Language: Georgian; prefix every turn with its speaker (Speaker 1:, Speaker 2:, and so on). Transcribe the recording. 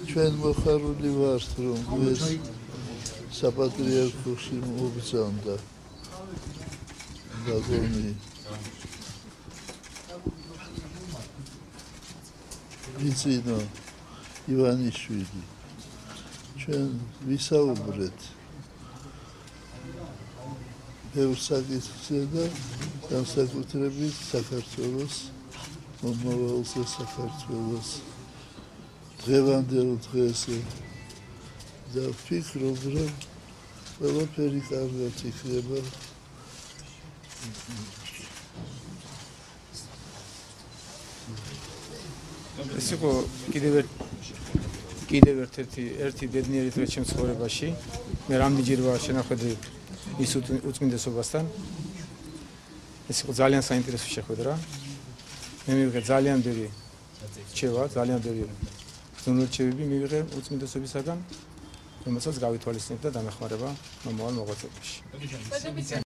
Speaker 1: ჩვენ მოხარული ვართ, რომ ეს საპატრიარქოში მოგზავნდა გაგონი ვიცინო ივანიშვილი ჩვენ ვისაუბრეთ ბევრ საკითხზე და განსაკუთრებით საქართველოს მომავალზე საქართველოს დღევანდელ დღეზე და ვფიქრობ, რომ ყველაფერი კარგად იქნება.
Speaker 2: ეს იყო კიდევ ერთი ბედნიერი დღე ჩემს ცხოვრებაში. მე რამდენჯერ ვარ შენახვედრი ის უწმინდესობასთან. ეს იყო ძალიან საინტერესო შეხვედრა. მე მივიღე ძალიან ბევრი რჩევა, ძალიან ბევრი რჩევები მივიღე უწმინდესობისაგან, რომელსაც გავითვალისწინებ და დამეხმარება მომავალ მოღვაწეობაში.